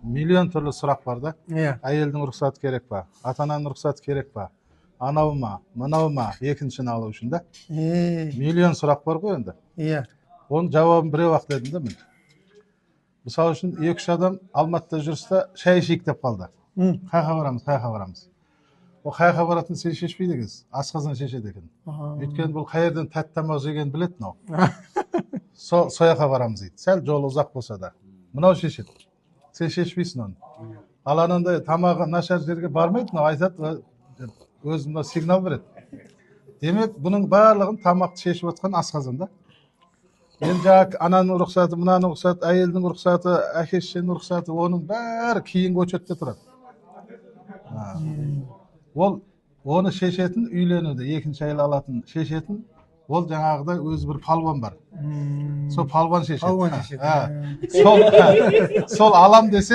Milyon türlü сұрақ бар да. Иә. Әйелдің рұқсаты керек па? Ата-ананың рұқсаты керек па? Анау ма, мынау ма, екіншіні алу үшін да. Миллион сұрақ бар ғой енді. Иә. Оның жауабын біреу-ақ дедім да мен. Мысалы үшін 2-3 адам Алматыда жүрісті шай ішейік деп қалды. Қайқа барамыз, қайқа барамыз. О қайқа баратын сен шешпейді екенсіз, асқазан шешеді екен. Өйткені бұл қай жерден тәтті тамақ жеген біледі мынау. Сояққа барамыз дейді. Сәл жол ұзақ болса да. Мынау шешеді. Сен шешпейсің оны. Ал анандай тамағы нашар жерге бармайды, мынау айтады, өзімді сигнал береді. Демек, бұның барлығын тамақты шешіп отқан асқазанда. Енді жаңағы ананың рұқсаты, мынаның рұқсаты, әйелдің рұқсаты, әке-шешенің рұқсаты, оның бәрі кейінгі очередте тұрады. Ол оны шешетін, үйленуді, екінші әйел алатын шешетін, ол жаңағыдай өзі бір палуан бар. Сол палуан шешеді. Сол алам десе